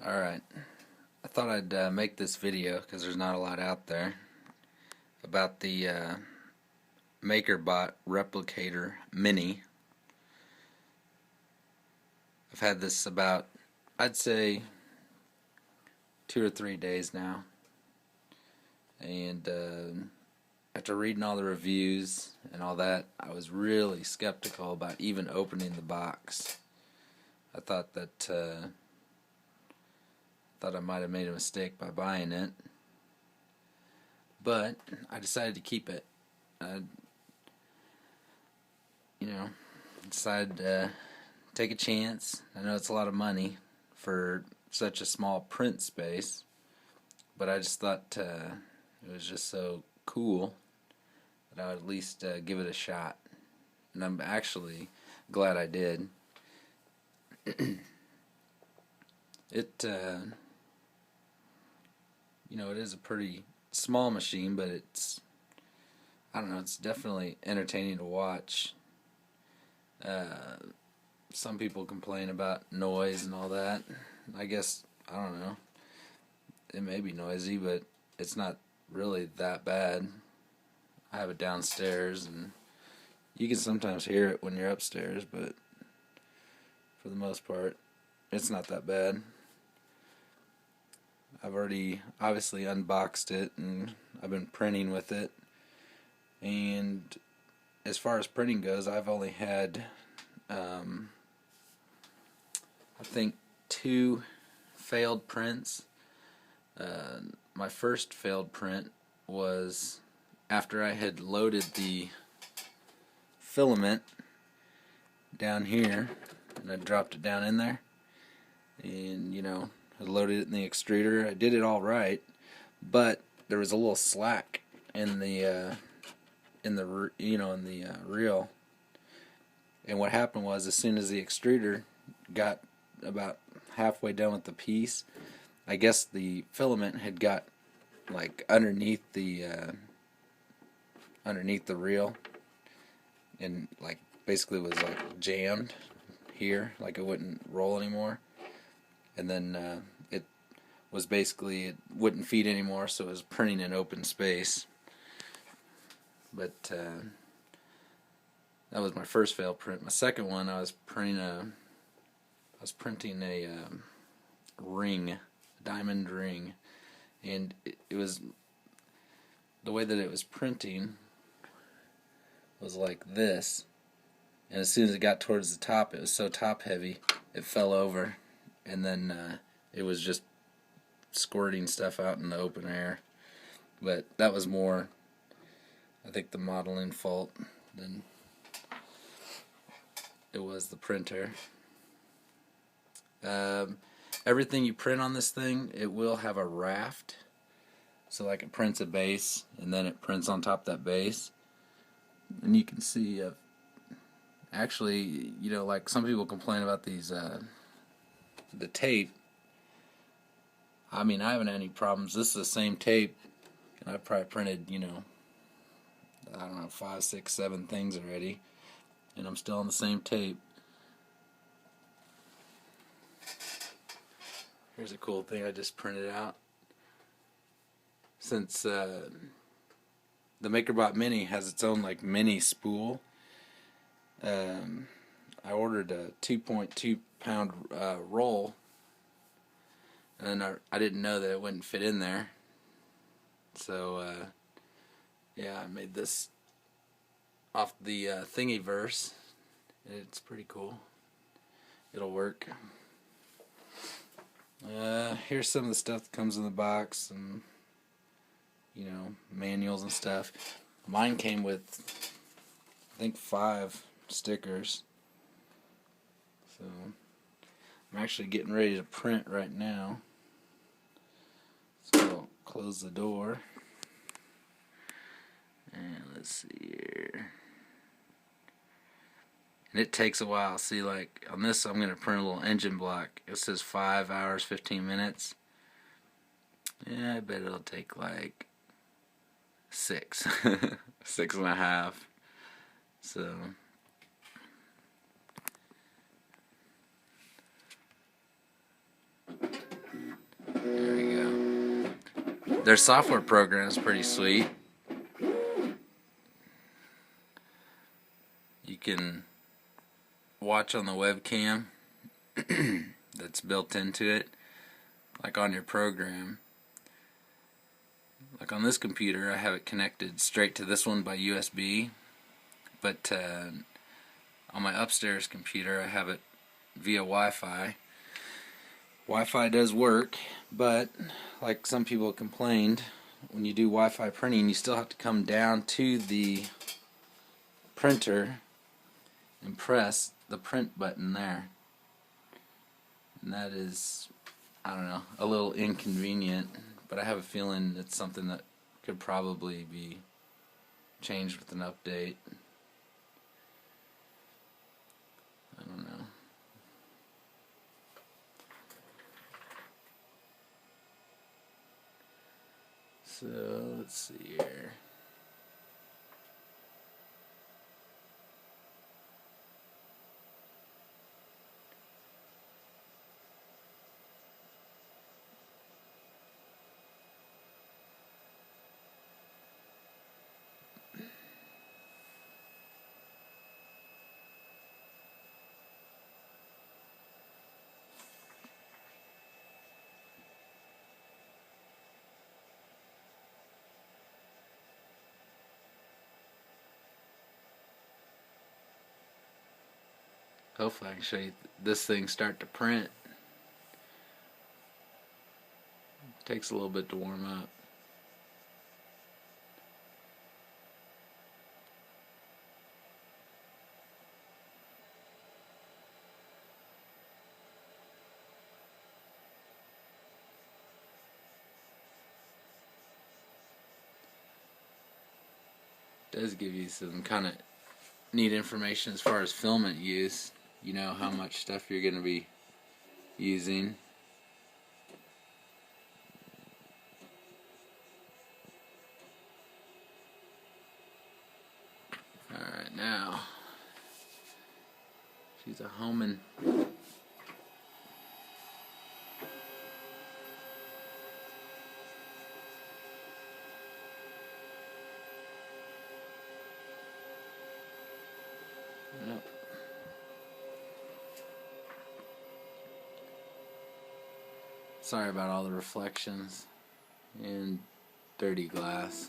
Alright, I thought I'd make this video because there's not a lot out there about the MakerBot Replicator Mini. I've had this about, I'd say, 2 or 3 days now, and after reading all the reviews and all that, I was really skeptical about even opening the box. I thought that I might have made a mistake by buying it, but I decided to keep it. I decided to take a chance. I know it's a lot of money for such a small print space, but I just thought it was just so cool that I would at least give it a shot, and I'm actually glad I did. It it is a pretty small machine, but I don't know, it's definitely entertaining to watch. Some people complain about noise and all that. I guess, I don't know, it may be noisy, but it's not really that bad. I have it downstairs, and you can sometimes hear it when you're upstairs, but for the most part, it's not that bad. I've already obviously unboxed it, and I've been printing with it. And as far as printing goes, I've only had, I think, 2 failed prints. My first failed print was after I had loaded the filament down here, and I dropped it down in there, and I loaded it in the extruder. I did it all right, but there was a little slack in the reel. And what happened was, as soon as the extruder got about halfway done with the piece, I guess the filament had got like underneath the reel, and like basically was like jammed here, like it wouldn't roll anymore. And then it wouldn't feed anymore, so it was printing in open space. But that was my first failed print. My second one, I was printing a ring, a diamond ring, and it was, the way that it was printing was like this. And as soon as it got towards the top, it was so top heavy, it fell over, and then it was just squirting stuff out in the open air. But that was more, I think, the modeling fault than it was the printer. Everything you print on this thing, it will have a raft. So like it prints a base, and then it prints on top of that base. And you can see, actually, like some people complain about these, the tape. I mean, I haven't had any problems. This is the same tape, and I've probably printed, I don't know, 5, 6, 7 things already, and I'm still on the same tape. Here's a cool thing I just printed out. Since the MakerBot Mini has its own like mini spool, I ordered a 2.2 pound roll, and I didn't know that it wouldn't fit in there. So yeah, I made this off the Thingiverse. It's pretty cool. It'll work. Here's some of the stuff that comes in the box, and manuals and stuff. Mine came with, I think, 5 stickers. So I'm actually getting ready to print right now. So I'll close the door. And let's see here. And it takes a while. See, like on this, I'm going to print a little engine block. It says 5 hours, 15 minutes. Yeah, I bet it'll take like 6, 6.5. So Their software program is pretty sweet. You can watch on the webcam that's built into it, like on your program. Like on this computer, I have it connected straight to this one by USB, but on my upstairs computer, I have it via Wi-Fi. Wi-Fi does work, but like some people complained, when you do Wi-Fi printing, you still have to come down to the printer and press the print button there. And that is, I don't know, a little inconvenient, but I have a feeling it's something that could probably be changed with an update. I don't know. So, let's see here. Hopefully I can show you this thing start to print. It takes a little bit to warm up. It does give you some kind of neat information as far as filament use. You know how much stuff you're going to be using. Alright, now she's a homing. Yep. Sorry about all the reflections and dirty glass.